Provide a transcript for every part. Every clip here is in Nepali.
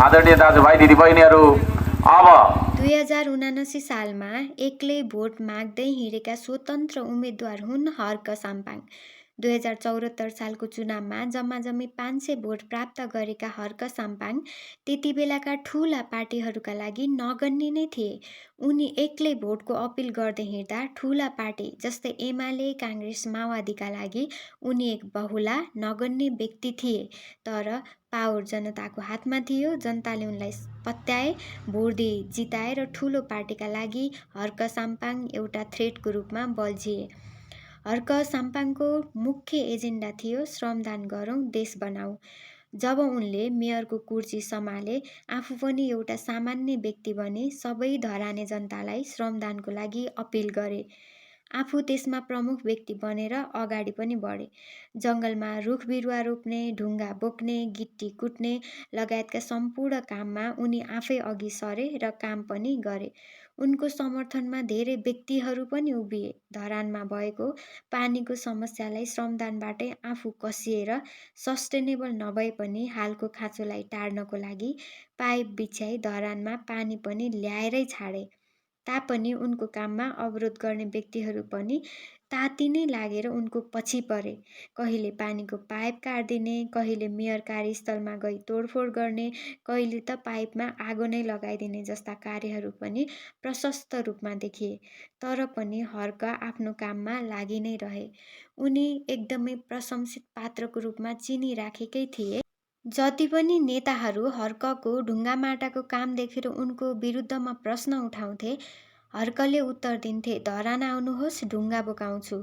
आदरणीय दाजुभाइ दिदीबहिनीहरू, अब 2079 सालमा एक्लै भोट माग्दै हिँडेका स्वतन्त्र उम्मेद्वार हुन् हर्क साम्पाङ। 2074 सालको चुनावमा जम्माजम्मी 500 भोट प्राप्त गरेका हर्क साम्पाङ त्यति बेलाका ठूला पार्टीहरूका लागि नगन्य नै थिए। उनी एक्लै भोटको अपिल गर्दै हिँड्दा ठूला पार्टी जस्तै एमाले, काङ्ग्रेस, माओवादीका लागि उनी एक बहुला नगन्य व्यक्ति थिए। तर पावर जनताको हातमा थियो। जनताले उनलाई पत्याए, भोट दिए, जिताए र ठूलो पार्टीका लागि हर्क साम्पाङ एउटा थ्रेटको रूपमा बल्झिए। हर्क साम्पाङको मुख्य एजेन्डा थियो श्रमदान गरौँ, देश बनाऊ। जब उनले मेयरको कुर्सी सम्हाले, आफू पनि एउटा सामान्य व्यक्ति बने, सबै धराने जनतालाई श्रमदानको लागि अपिल गरे। आफू त्यसमा प्रमुख व्यक्ति बनेर अगाडि पनि बढे। जङ्गलमा रुख बिरुवा रोप्ने, ढुङ्गा बोक्ने, गिट्टी कुट्ने लगायतका सम्पूर्ण काममा उनी आफै अघि सरे र काम पनि गरे। उनको समर्थनमा धेरै व्यक्तिहरू पनि उभिए। धरानमा भएको पानीको समस्यालाई श्रमदानबाटै आफू कसिएर सस्टेनेबल नभए पनि हालको खाँचोलाई टार्नको लागि पाइप बिछ्याई धरानमा पानी पनि ल्याएरै छाडे। तापनि उनको काममा अवरोध गर्ने व्यक्तिहरू पनि तातिनै लागेर उनको पछि परे। कहिले पानीको पाइप काटिदिने, कहिले मेयर कार्यस्थलमा गई तोडफोड गर्ने, कहिले त पाइपमा आगो नै लगाइदिने जस्ता कार्यहरू पनि प्रशस्त रूपमा देखिए। तर पनि हर्क आफ्नो काममा लागि नै रहे। उनी एकदमै प्रशंसित पात्रको रूपमा चिनिराखेकै थिए। जति पनि नेताहरू हर्कको ढुङ्गामाटाको काम देखेर उनको विरुद्धमा प्रश्न उठाउँथे, हर्कले उत्तर दिन्थे, धरान आउनुहोस्, ढुङ्गा बोकाउँछु।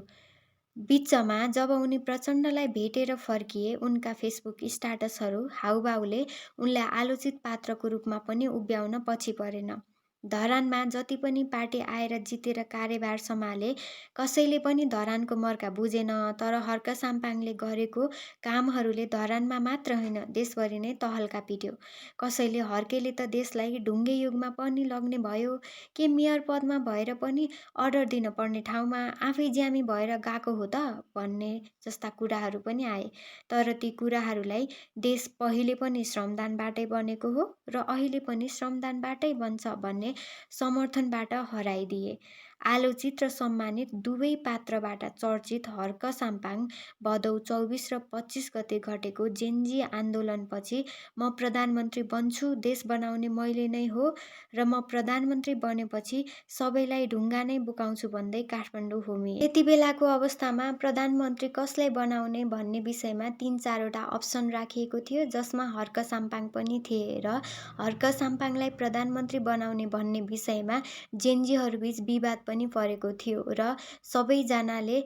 बिचमा जब उनी प्रचण्डलाई भेटेर फर्किए, उनका फेसबुक स्टाटसहरू, हाउभाउले उनलाई आलोचित पात्रको रूपमा पनि उभ्याउन पछि परेन। धरानमा जति पनि पार्टी आएर जितेर कार्यभार सम्हाले, कसैले पनि धरानको मर्का बुझेन। तर हर्क साम्पाङले गरेको कामहरूले धरानमा मात्र होइन, देशभरि नै तहल्का पिट्यो। कसैले हर्केले त देशलाई ढुङ्गे युगमा पनि लग्ने भयो कि मेयर पदमा भएर पनि अर्डर दिन पर्ने ठाउँमा आफै ज्यामी भएर गएको हो त भन्ने जस्ता कुराहरू पनि आए। तर ती कुराहरूलाई देश पहिले पनि श्रमदानबाटै बनेको हो र अहिले पनि श्रमदानबाटै बन्छ भन्ने समर्थनबाट हराइदिए। आलोचित र सम्मानित दुवै पात्रबाट चर्चित हर्क साम्पाङ भदौ 24 र 25 गते घटेको जेनजी आन्दोलनपछि म प्रधानमन्त्री बन्छु, देश बनाउने मैले नै हो र म प्रधानमन्त्री बनेपछि सबैलाई ढुङ्गा नै बोकाउँछु भन्दै काठमाडौँ होमिए। त्यति बेलाको अवस्थामा प्रधानमन्त्री कसलाई बनाउने भन्ने विषयमा 3-4वटा अप्सन राखिएको थियो, जसमा हर्क साम्पाङ पनि थिए र हर्क साम्पाङलाई प्रधानमन्त्री बनाउने भन्ने विषयमा जेनजीहरूबीच विवाद पनि परेको थियो र सबैजनाले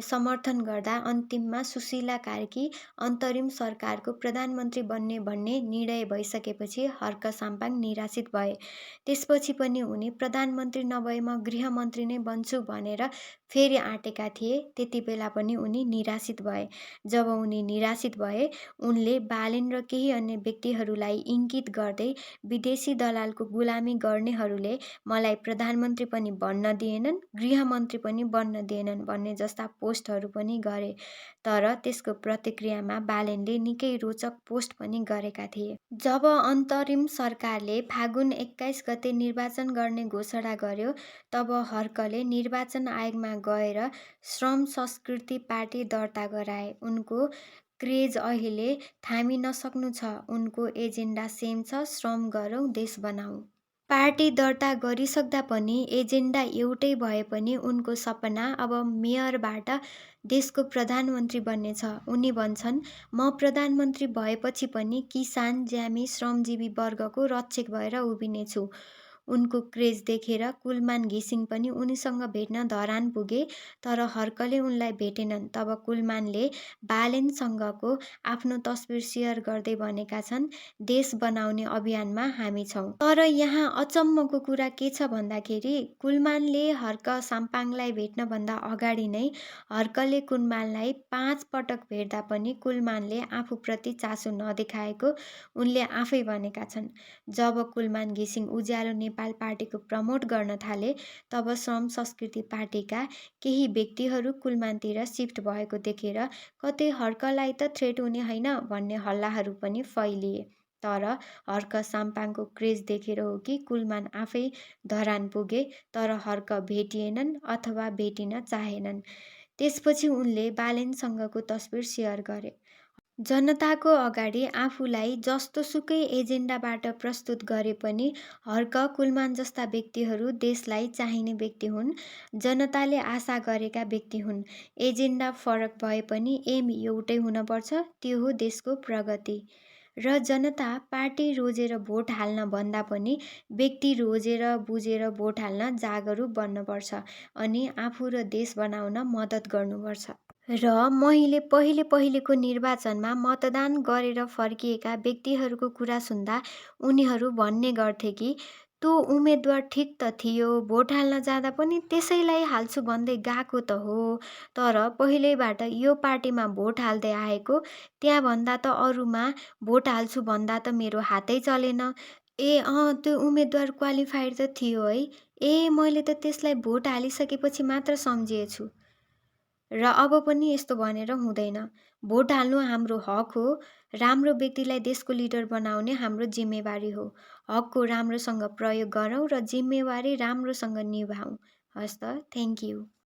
समर्थन गर्दा अन्तिममा सुशीला कार्की अन्तरिम सरकारको प्रधानमन्त्री बन्ने भन्ने निर्णय भइसकेपछि हर्क साम्पाङ निराशित भए। त्यसपछि पनि उनी प्रधानमन्त्री नभए म गृहमन्त्री नै बन्छु भनेर फेरि आँटेका थिए। त्यति बेला पनि उनी निराशित भए। जब उनी निराशित भए, उनले बालेन र केही अन्य व्यक्तिहरूलाई इङ्गित गर्दै विदेशी दलालको गुलामी गर्नेहरूले मलाई प्रधानमन्त्री पनि बन्न दिएनन्, गृहमन्त्री पनि बन्न दिएनन् भन्ने जस्ता पोस्टहरू पनि गरे। तर त्यसको प्रतिक्रियामा बालेनले निकै रोचक पोस्ट पनि गरेका थिए। जब अन्तरिम सरकारले फागुन 21 गते निर्वाचन गर्ने घोषणा गर्यो, तब हर्कले निर्वाचन आयोगमा गएर श्रम संस्कृति पार्टी दर्ता गराए। उनको क्रेज अहिले थामी नसक्नु छ। उनको एजेन्डा सेम छ, श्रम गरौँ, देश बनाऊ। पार्टी दर्ता गरिसक्दा पनि एजेन्डा एउटै भए पनि उनको सपना अब मेयरबाट देशको प्रधानमन्त्री बन्ने छ। उनी भन्छन्, म प्रधानमन्त्री भएपछि पनि किसान, ज्यामी, श्रमजीवी वर्गको रक्षक भएर उभिनेछु। उनको क्रेज देखेर कुलमान घिसिङ पनि उनीसँग भेट्न धरान पुगे, तर हर्कले उनलाई भेटेनन्। तब कुलमानले बालेनसँगको आफ्नो तस्बिर सेयर गर्दै भनेका छन्, देश बनाउने अभियानमा हामी छौँ। तर यहाँ अचम्मको कुरा के छ भन्दाखेरि कुलमानले हर्क साम्पाङलाई भेट्नभन्दा अगाडि नै हर्कले कुलमानलाई 5 पटक भेट्दा पनि कुलमानले आफूप्रति चासो नदेखाएको उनले आफै भनेका छन्। जब कुलमान घिसिङ उज्यालो नेपाल पार्टीको प्रमोट गर्न थाले, तब श्रम संस्कृति पार्टीका केही व्यक्तिहरू कुलमानतिर सिफ्ट भएको देखेर कतै हर्कलाई त थ्रेट हुने होइन भन्ने हल्लाहरू पनि फैलिए। तर हर्क साम्पाङको क्रेज देखेर हो कि कुलमान आफै धरान पुगे, तर हर्क भेटिएनन् अथवा भेटिन चाहेनन्। त्यसपछि उनले बालेनसँगको तस्बिर सेयर गरे। जनताको अगाडि आफूलाई जस्तोसुकै एजेन्डाबाट प्रस्तुत गरे पनि हर्क कुलमान जस्ता व्यक्तिहरू देशलाई चाहिने व्यक्ति हुन्, जनताले आशा गरेका व्यक्ति हुन्। एजेन्डा फरक भए पनि एम एउटै हुनपर्छ, त्यो हो देशको प्रगति। र जनता पार्टी रोजेर भोट हाल्न भन्दा पनि व्यक्ति रोजेर बुझेर भोट हाल्न जागरुक बन्नुपर्छ अनि आफू र देश बनाउन मद्दत गर्नुपर्छ। र मैले पहिलेको निर्वाचनमा मतदान गरेर फर्किएका व्यक्तिहरूको कुरा सुन्दा उनीहरू भन्ने गर्थे कि त्यो उम्मेदवार ठिक त थियो, भोट हाल्न जाँदा पनि त्यसैलाई हाल्छु भन्दै गएको त हो, तर पहिल्यैबाट यो पार्टीमा भोट हाल्दै आएको, त्यहाँभन्दा त अरूमा भोट हाल्छु भन्दा त मेरो हातै चलेन। त्यो उम्मेदवार क्वालिफाइड त थियो है, मैले त त्यसलाई भोट हालिसकेपछि मात्र सम्झिएछु। र अब पनि यस्तो भनेर हुँदैन। भोट हाल्नु हाम्रो हक हो, राम्रो व्यक्तिलाई देशको लिडर बनाउने हाम्रो जिम्मेवारी हो। हकको राम्रोसँग प्रयोग गरौँ र जिम्मेवारी राम्रोसँग निभाउँ। हस् त, थ्याङ्क यू।